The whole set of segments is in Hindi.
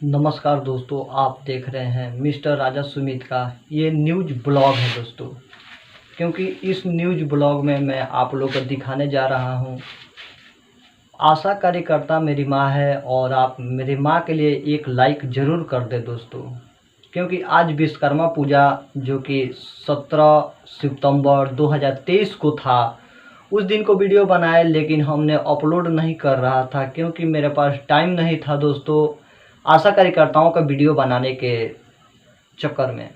नमस्कार दोस्तों, आप देख रहे हैं मिस्टर राजा सुमित का ये न्यूज़ ब्लॉग है दोस्तों। क्योंकि इस न्यूज़ ब्लॉग में मैं आप लोगों को दिखाने जा रहा हूं, आशा कार्यकर्ता मेरी मां है और आप मेरी मां के लिए एक लाइक ज़रूर कर दें दोस्तों। क्योंकि आज विश्वकर्मा पूजा जो कि 17 सितंबर 2023 को था, उस दिन को वीडियो बनाए लेकिन हमने अपलोड नहीं कर रहा था क्योंकि मेरे पास टाइम नहीं था दोस्तों, आशा कार्यकर्ताओं का वीडियो बनाने के चक्कर में।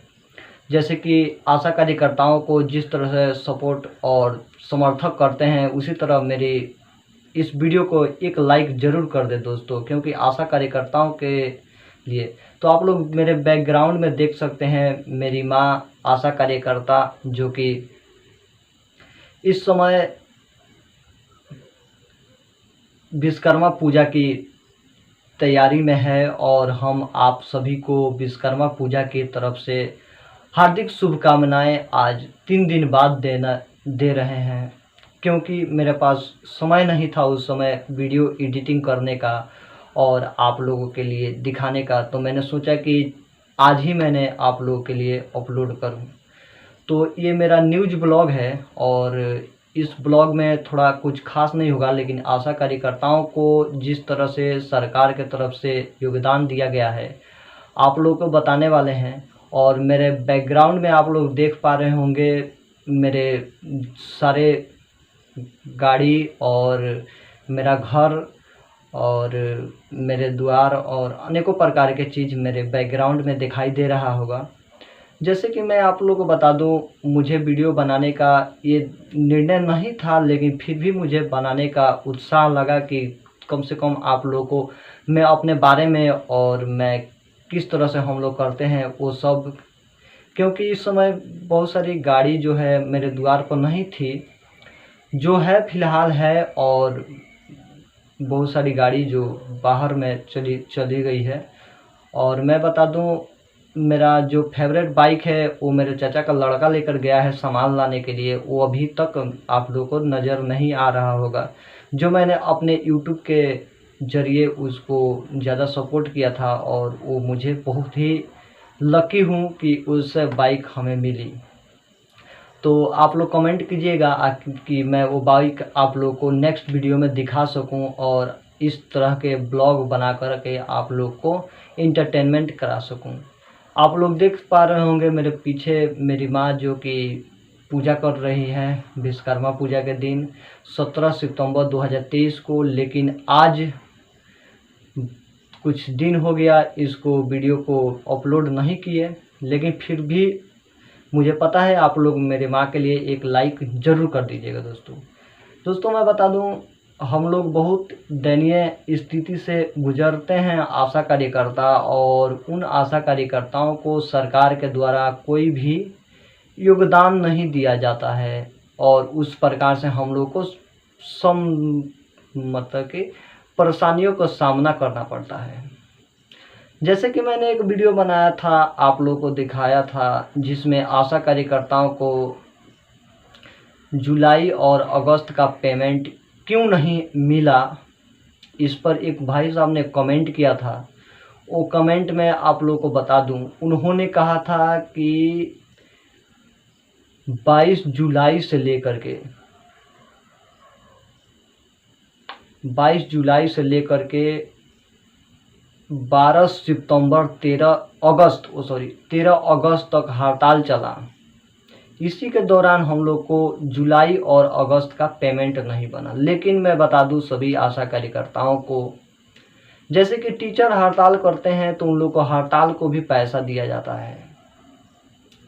जैसे कि आशा कार्यकर्ताओं को जिस तरह से सपोर्ट और समर्थक करते हैं, उसी तरह मेरी इस वीडियो को एक लाइक ज़रूर कर दें दोस्तों। क्योंकि आशा कार्यकर्ताओं के लिए तो आप लोग मेरे बैकग्राउंड में देख सकते हैं, मेरी माँ आशा कार्यकर्ता जो कि इस समय विश्वकर्मा पूजा की तैयारी में है और हम आप सभी को विश्वकर्मा पूजा की तरफ से हार्दिक शुभकामनाएं आज 3 दिन बाद दे रहे हैं। क्योंकि मेरे पास समय नहीं था उस समय वीडियो एडिटिंग करने का और आप लोगों के लिए दिखाने का, तो मैंने सोचा कि आज ही मैंने आप लोगों के लिए अपलोड करूं। तो ये मेरा न्यूज़ ब्लॉग है और इस ब्लॉग में थोड़ा कुछ खास नहीं होगा, लेकिन आशा कार्यकर्ताओं को जिस तरह से सरकार की तरफ से योगदान दिया गया है आप लोगों को बताने वाले हैं। और मेरे बैकग्राउंड में आप लोग देख पा रहे होंगे मेरे सारे गाड़ी और मेरा घर और मेरे द्वार और अनेकों प्रकार के चीज़ मेरे बैकग्राउंड में दिखाई दे रहा होगा। जैसे कि मैं आप लोगों को बता दूं, मुझे वीडियो बनाने का ये निर्णय नहीं था, लेकिन फिर भी मुझे बनाने का उत्साह लगा कि कम से कम आप लोगों को मैं अपने बारे में और मैं किस तरह से हम लोग करते हैं वो सब। क्योंकि इस समय बहुत सारी गाड़ी जो है मेरे द्वार पर नहीं थी, जो है फ़िलहाल है, और बहुत सारी गाड़ी जो बाहर में चली गई है। और मैं बता दूं, मेरा जो फेवरेट बाइक है वो मेरे चाचा का लड़का लेकर गया है सामान लाने के लिए। वो अभी तक आप लोगों को नज़र नहीं आ रहा होगा, जो मैंने अपने यूट्यूब के ज़रिए उसको ज़्यादा सपोर्ट किया था और वो मुझे बहुत ही लकी हूँ कि उस बाइक हमें मिली। तो आप लोग कमेंट कीजिएगा कि मैं वो बाइक आप लोग को नेक्स्ट वीडियो में दिखा सकूं और इस तरह के ब्लॉग बना कर के आप लोग को इंटरटेनमेंट करा सकूं। आप लोग देख पा रहे होंगे मेरे पीछे मेरी माँ जो कि पूजा कर रही है विश्वकर्मा पूजा के दिन 17 सितंबर 2023 को। लेकिन आज कुछ दिन हो गया इसको वीडियो को अपलोड नहीं किए, लेकिन फिर भी मुझे पता है आप लोग मेरे माँ के लिए एक लाइक ज़रूर कर दीजिएगा दोस्तों। मैं बता दूं, हम लोग बहुत दयनीय स्थिति से गुजरते हैं आशा कार्यकर्ता, और उन आशा कार्यकर्ताओं को सरकार के द्वारा कोई भी योगदान नहीं दिया जाता है और उस प्रकार से हम लोग को मतलब कि परेशानियों का सामना करना पड़ता है। जैसे कि मैंने एक वीडियो बनाया था, आप लोगों को दिखाया था, जिसमें आशा कार्यकर्ताओं को जुलाई और अगस्त का पेमेंट क्यों नहीं मिला, इस पर एक भाई साहब ने कमेंट किया था। वो कमेंट में आप लोगों को बता दूं, उन्होंने कहा था कि 22 जुलाई से लेकर के 12 सितंबर 13 अगस्त तक हड़ताल चला। इसी के दौरान हम लोग को जुलाई और अगस्त का पेमेंट नहीं बना। लेकिन मैं बता दूं सभी आशा कार्यकर्ताओं को, जैसे कि टीचर हड़ताल करते हैं तो उन लोग को हड़ताल को भी पैसा दिया जाता है।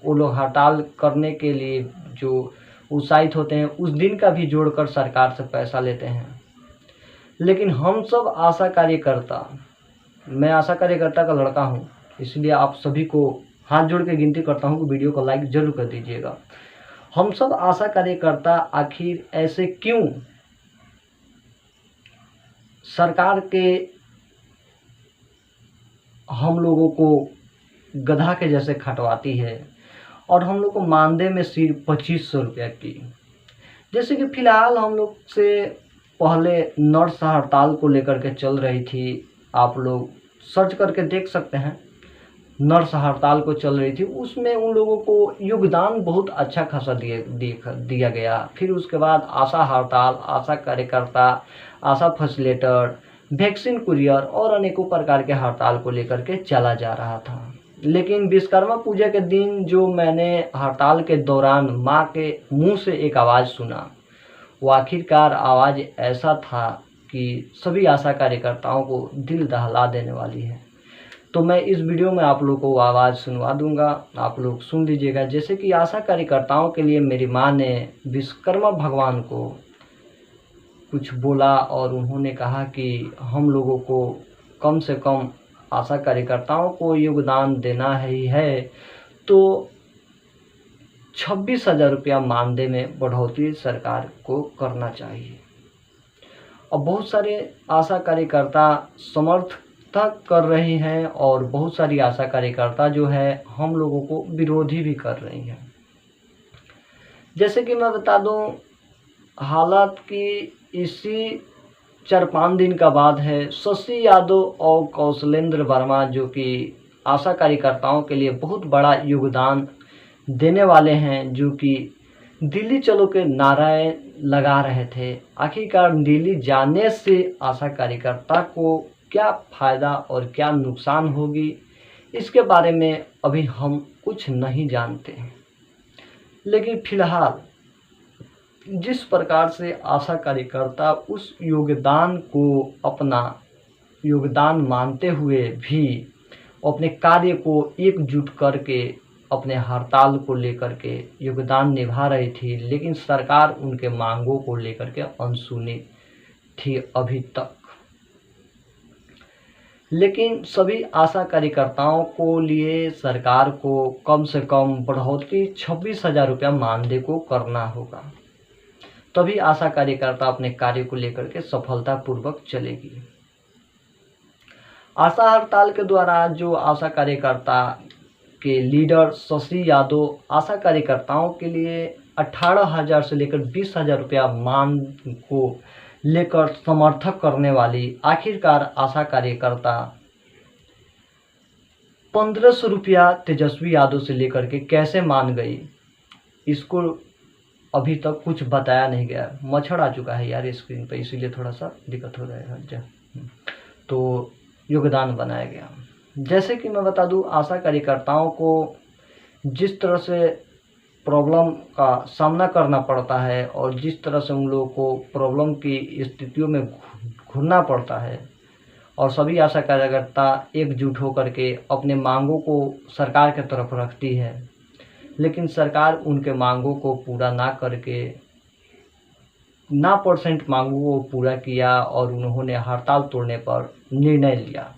वो लोग हड़ताल करने के लिए जो उत्साहित होते हैं उस दिन का भी जोड़कर सरकार से पैसा लेते हैं। लेकिन हम सब आशा कार्यकर्ता, मैं आशा कार्यकर्ता का लड़का हूँ, इसलिए आप सभी को हाथ जोड़ के गिनती करता हूँ कि वीडियो को लाइक जरूर कर दीजिएगा। हम सब आशा कार्यकर्ता आखिर ऐसे क्यों सरकार के हम लोगों को गधा के जैसे खटवाती है और हम लोग को मानदेय में सिर्फ 2500 रुपया की। जैसे कि फ़िलहाल हम लोग से पहले नर्स हड़ताल को लेकर के चल रही थी, आप लोग सर्च करके देख सकते हैं, नर्स हड़ताल को चल रही थी, उसमें उन लोगों को योगदान बहुत अच्छा खासा दिया गया। फिर उसके बाद आशा हड़ताल, आशा कार्यकर्ता, आशा फैसिलिटेटर, वैक्सीन कुरियर और अनेकों प्रकार के हड़ताल को लेकर के चला जा रहा था। लेकिन विश्वकर्मा पूजा के दिन जो मैंने हड़ताल के दौरान माँ के मुंह से एक आवाज़ सुना, वो आखिरकार आवाज़ ऐसा था कि सभी आशा कार्यकर्ताओं को दिल दहला देने वाली है। तो मैं इस वीडियो में आप लोगों को आवाज़ सुनवा दूंगा, आप लोग सुन लीजिएगा। जैसे कि आशा कार्यकर्ताओं के लिए मेरी माँ ने विश्वकर्मा भगवान को कुछ बोला और उन्होंने कहा कि हम लोगों को कम से कम आशा कार्यकर्ताओं को योगदान देना ही है, तो 26,000 रुपया मानदेय में बढ़ोतरी सरकार को करना चाहिए। और बहुत सारे आशा कार्यकर्ता समर्थक कर रही हैं और बहुत सारी आशा कार्यकर्ता जो है हम लोगों को विरोधी भी कर रही हैं। जैसे कि मैं बता दूं, हालात की इसी 4-5 दिन का बाद है, शशि यादव और कौशलेंद्र वर्मा जो कि आशा कार्यकर्ताओं के लिए बहुत बड़ा योगदान देने वाले हैं, जो कि दिल्ली चलो के नारे लगा रहे थे। आखिरकार दिल्ली जाने से आशा कार्यकर्ता को क्या फ़ायदा और क्या नुकसान होगी, इसके बारे में अभी हम कुछ नहीं जानते। लेकिन फिलहाल जिस प्रकार से आशा कार्यकर्ता उस योगदान को अपना योगदान मानते हुए भी अपने कार्य को एकजुट करके अपने हड़ताल को लेकर के योगदान निभा रही थी, लेकिन सरकार उनके मांगों को लेकर के अनसुनी थी अभी तक। लेकिन सभी आशा कार्यकर्ताओं को लिए सरकार को कम से कम बढ़ोतरी 26,000 रुपया मानदेय को करना होगा, तभी आशा कार्यकर्ता अपने कार्य को लेकर के सफलतापूर्वक चलेगी। आशा हड़ताल के द्वारा जो आशा कार्यकर्ता के लीडर शशि यादव आशा कार्यकर्ताओं के लिए 18,000 से लेकर 20,000 रुपया मान को लेकर समर्थक करने वाली आखिरकार आशा कार्यकर्ता 1,500 रुपया तेजस्वी यादव से लेकर के कैसे मान गई, इसको अभी तक कुछ बताया नहीं गया। मच्छर आ चुका है यार स्क्रीन पर, इसीलिए थोड़ा सा दिक्कत हो रहा है। तो योगदान बनाया गया। जैसे कि मैं बता दूं, आशा कार्यकर्ताओं को जिस तरह से प्रॉब्लम का सामना करना पड़ता है और जिस तरह से उन लोगों को प्रॉब्लम की स्थितियों में घुरना पड़ता है, और सभी आशा कार्यकर्ता एकजुट होकर के अपने मांगों को सरकार की तरफ रखती है, लेकिन सरकार उनके मांगों को पूरा ना करके ना % मांगों को पूरा किया और उन्होंने हड़ताल तोड़ने पर निर्णय लिया।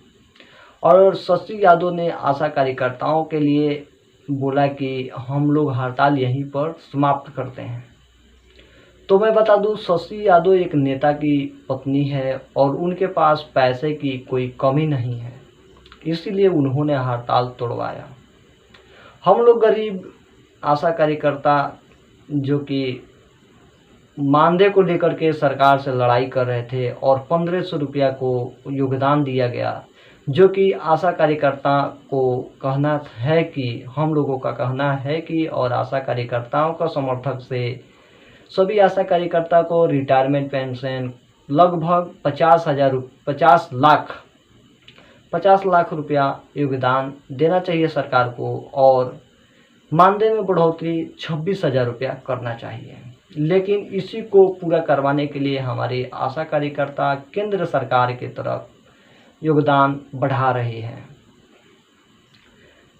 और शशि यादव ने आशा कार्यकर्ताओं के लिए बोला कि हम लोग हड़ताल यहीं पर समाप्त करते हैं। तो मैं बता दूं, शशि यादव एक नेता की पत्नी है और उनके पास पैसे की कोई कमी नहीं है, इसीलिए उन्होंने हड़ताल तोड़वाया। हम लोग गरीब आशा कार्यकर्ता जो कि मानदेय को लेकर के सरकार से लड़ाई कर रहे थे और 1,500 रुपया को योगदान दिया गया, जो कि आशा कार्यकर्ता को कहना है कि हम लोगों का कहना है कि और आशा कार्यकर्ताओं का समर्थक से सभी आशा कार्यकर्ता को रिटायरमेंट पेंशन लगभग 50 लाख रुपया योगदान देना चाहिए सरकार को और मानदेय में बढ़ोतरी 26,000 रुपया करना चाहिए। लेकिन इसी को पूरा करवाने के लिए हमारे आशा कार्यकर्ता केंद्र सरकार की तरफ योगदान बढ़ा रहे हैं।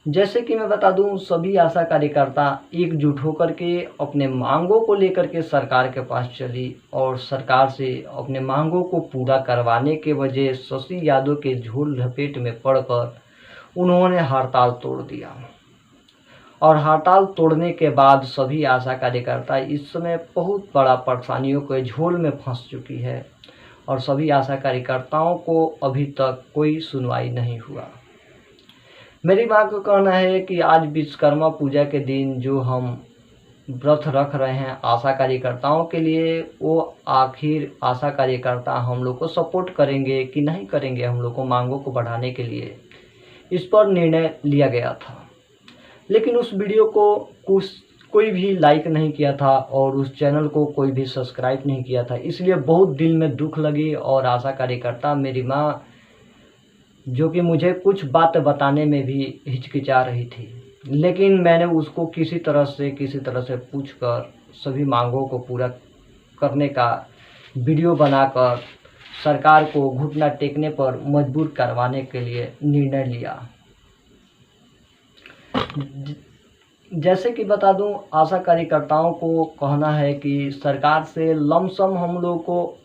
जैसे कि मैं बता दूं, सभी आशा कार्यकर्ता एकजुट होकर के अपने मांगों को लेकर के सरकार के पास चली और सरकार से अपने मांगों को पूरा करवाने के वजह शशि यादव के झोल लपेट में पड़कर उन्होंने हड़ताल तोड़ दिया। और हड़ताल तोड़ने के बाद सभी आशा कार्यकर्ता इस समय बहुत बड़ा परेशानियों के झोल में फंस चुकी है और सभी आशा कार्यकर्ताओं को अभी तक कोई सुनवाई नहीं हुआ। मेरी मां का कहना है कि आज विश्वकर्मा पूजा के दिन जो हम व्रत रख रहे हैं आशा कार्यकर्ताओं के लिए, वो आखिर आशा कार्यकर्ता हम लोग को सपोर्ट करेंगे कि नहीं करेंगे हम लोग को मांगों को बढ़ाने के लिए, इस पर निर्णय लिया गया था। लेकिन उस वीडियो को कोई भी लाइक नहीं किया था और उस चैनल को कोई भी सब्सक्राइब नहीं किया था, इसलिए बहुत दिल में दुख लगी। और आशा कार्यकर्ता मेरी माँ, जो कि मुझे कुछ बात बताने में भी हिचकिचा रही थी, लेकिन मैंने उसको किसी तरह से पूछकर सभी मांगों को पूरा करने का वीडियो बनाकर सरकार को घुटना टेकने पर मजबूर करवाने के लिए निर्णय लिया। जैसे कि बता दूं, आशा कार्यकर्ताओं को कहना है कि सरकार से लमसम हम लोग को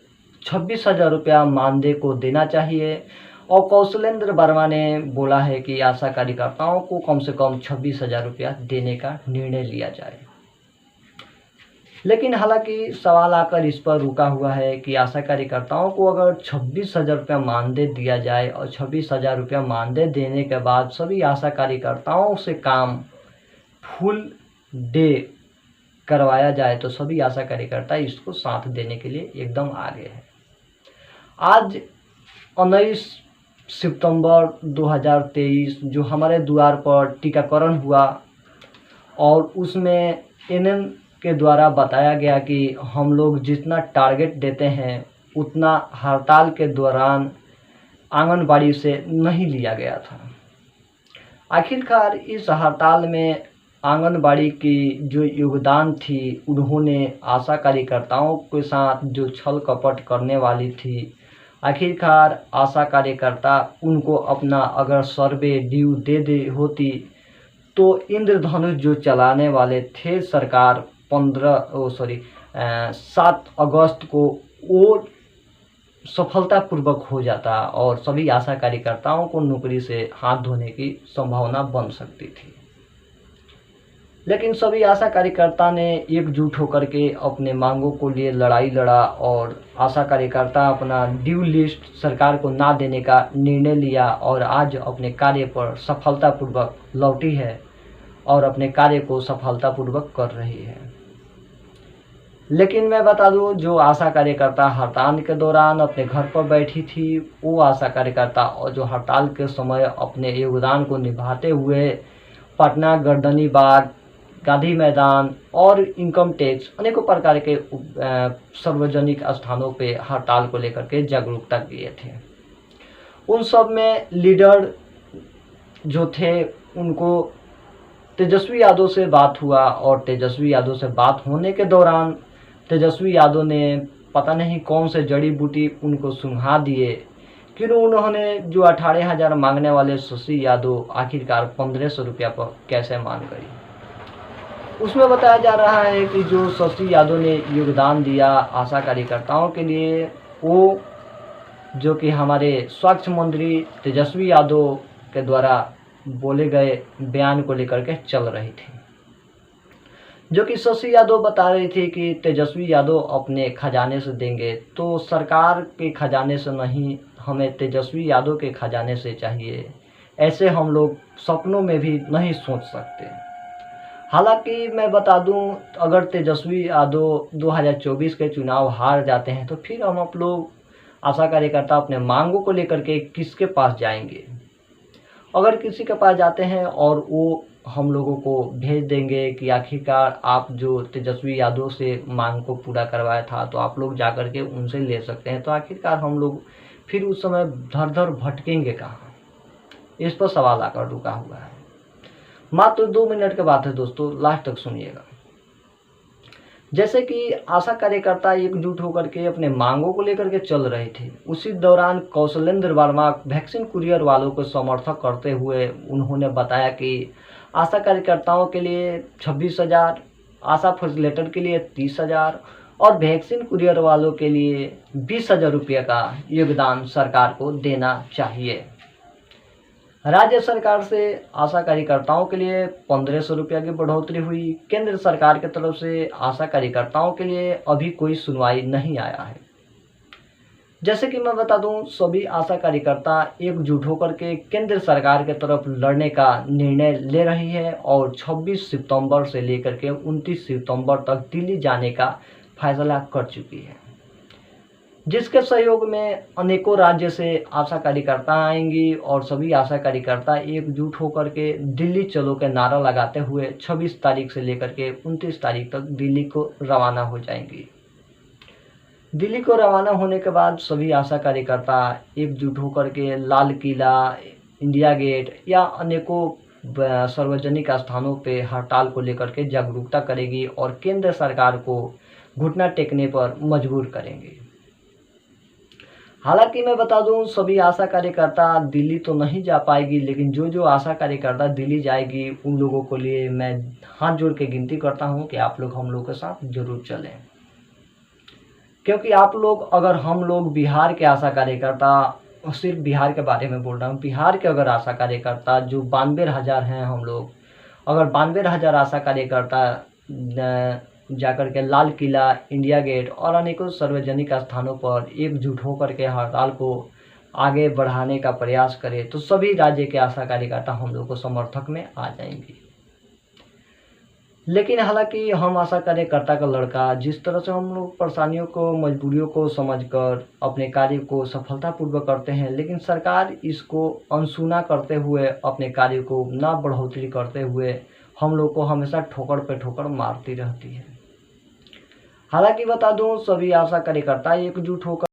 26,000 रुपया मानदेय को देना चाहिए, और कौशलेंद्र वर्मा ने बोला है कि आशा कार्यकर्ताओं को कम से कम 26,000 रुपया देने का निर्णय लिया जाए। लेकिन हालांकि सवाल आकर इस पर रुका हुआ है कि आशा कार्यकर्ताओं को अगर 26,000 रुपया मानदेय दिया जाए और 26,000 रुपया मानदेय देने के बाद सभी आशा कार्यकर्ताओं से काम फुल डे करवाया जाए तो सभी आशा कार्यकर्ता इसको साथ देने के लिए एकदम आगे है। आज 19 सितंबर 2023 जो हमारे द्वार पर टीकाकरण हुआ, और उसमें एनएम के द्वारा बताया गया कि हम लोग जितना टारगेट देते हैं उतना हड़ताल के दौरान आंगनबाड़ी से नहीं लिया गया था। आखिरकार इस हड़ताल में आंगनबाड़ी की जो योगदान थी, उन्होंने आशा कार्यकर्ताओं के साथ जो छल कपट करने वाली थी, आखिरकार आशा कार्यकर्ता उनको अपना अगर सर्वे ड्यू दे होती तो इंद्रधनुष जो चलाने वाले थे सरकार 7 अगस्त को वो सफलतापूर्वक हो जाता और सभी आशा कार्यकर्ताओं को नौकरी से हाथ धोने की संभावना बन सकती थी। लेकिन सभी आशा कार्यकर्ता ने एकजुट होकर के अपने मांगों को लिए लड़ाई लड़ा, और आशा कार्यकर्ता अपना ड्यू लिस्ट सरकार को ना देने का निर्णय लिया और आज अपने कार्य पर सफलतापूर्वक लौटी है और अपने कार्य को सफलतापूर्वक कर रही है। लेकिन मैं बता दूं, जो आशा कार्यकर्ता हड़ताल के दौरान अपने घर पर बैठी थी, वो आशा कार्यकर्ता और जो हड़ताल के समय अपने योगदान को निभाते हुए पटना, गर्दनी बाग, गांधी मैदान और इनकम टैक्स अनेकों प्रकार के सार्वजनिक स्थानों पे हड़ताल को लेकर के जागरूकता किए थे। उन सब में लीडर जो थे उनको तेजस्वी यादव से बात हुआ, और तेजस्वी यादव से बात होने के दौरान तेजस्वी यादव ने पता नहीं कौन से जड़ी बूटी उनको सुंघा दिए कि उन्होंने जो 18,000 मांगने वाले शशि यादव आखिरकार 1,500 रुपया पर कैसे मान गई। उसमें बताया जा रहा है कि जो शशि यादव ने योगदान दिया आशा कार्यकर्ताओं के लिए, वो जो कि हमारे स्वास्थ्य मंत्री तेजस्वी यादव के द्वारा बोले गए बयान को लेकर के चल रही थी, जो कि शशि यादव बता रही थी कि तेजस्वी यादव अपने खजाने से देंगे, तो सरकार के खजाने से नहीं, हमें तेजस्वी यादव के खजाने से चाहिए। ऐसे हम लोग सपनों में भी नहीं सोच सकते। हालांकि मैं बता दूं, अगर तेजस्वी यादव 2024 के चुनाव हार जाते हैं तो फिर हम आप लोग आशा कार्यकर्ता अपने मांगों को लेकर के किसके पास जाएंगे। अगर किसी के पास जाते हैं और वो हम लोगों को भेज देंगे कि आखिरकार आप जो तेजस्वी यादव से मांग को पूरा करवाया था तो आप लोग जाकर के उनसे ले सकते हैं, तो आखिरकार हम लोग फिर उस समय धर धर भटकेंगे कहाँ, इस पर सवाल आकर रुका हुआ है। मात्र 2 मिनट की बात है दोस्तों, लास्ट तक सुनिएगा। जैसे कि आशा कार्यकर्ता एकजुट होकर के अपने मांगों को लेकर के चल रहे थे, उसी दौरान कौशलेंद्र वर्मा वैक्सीन कुरियर वालों को समर्थक करते हुए उन्होंने बताया कि आशा कार्यकर्ताओं के लिए 26,000, आशा फैसिलिटेटर के लिए 30,000 और वैक्सीन कुरियर वालों के लिए 20,000 रुपये का योगदान सरकार को देना चाहिए। राज्य सरकार से आशा कार्यकर्ताओं के लिए 1,500 रुपया की बढ़ोतरी हुई। केंद्र सरकार की तरफ से आशा कार्यकर्ताओं के लिए अभी कोई सुनवाई नहीं आया है। जैसे कि मैं बता दूं, सभी आशा कार्यकर्ता एकजुट होकर के केंद्र सरकार के तरफ लड़ने का निर्णय ले रही है और 26 सितंबर से लेकर के 29 सितंबर तक दिल्ली जाने का फैसला कर चुकी है, जिसके सहयोग में अनेकों राज्य से आशा कार्यकर्ता आएंगी और सभी आशा कार्यकर्ता एकजुट होकर के दिल्ली चलो के नारा लगाते हुए 26 तारीख से लेकर के 29 तारीख तक दिल्ली को रवाना हो जाएंगी। दिल्ली को रवाना होने के बाद सभी आशा कार्यकर्ता एकजुट होकर के लाल किला, इंडिया गेट या अनेकों सार्वजनिक स्थानों पे हड़ताल को लेकर के जागरूकता करेगी और केंद्र सरकार को घुटना टेकने पर मजबूर करेंगे। हालांकि मैं बता दूं, सभी आशा कार्यकर्ता दिल्ली तो नहीं जा पाएगी, लेकिन जो आशा कार्यकर्ता दिल्ली जाएगी उन लोगों को लिए मैं हाथ जोड़ के विनती करता हूं कि आप लोग हम लोग के साथ जरूर चलें, क्योंकि आप लोग, अगर हम लोग बिहार के आशा कार्यकर्ता, सिर्फ बिहार के बारे में बोल रहा हूँ, बिहार के अगर आशा कार्यकर्ता जो 92,000 हैं, हम लोग अगर 92,000 आशा कार्यकर्ता जाकर के लाल किला, इंडिया गेट और अनेकों सार्वजनिक स्थानों पर एकजुट होकर के हड़ताल को आगे बढ़ाने का प्रयास करें तो सभी राज्य के आशा कार्यकर्ता हम लोग को समर्थक में आ जाएंगे। लेकिन हालांकि हम आशा कार्यकर्ता का लड़का जिस तरह से हम लोग परेशानियों को, मजबूरियों को समझकर अपने कार्य को सफलतापूर्वक करते हैं, लेकिन सरकार इसको अनसुना करते हुए अपने कार्य को ना बढ़ोतरी करते हुए हम लोग को हमेशा ठोकर पे ठोकर मारती रहती है। हालांकि बता दूं, सभी आशा कार्यकर्ता एकजुट होकर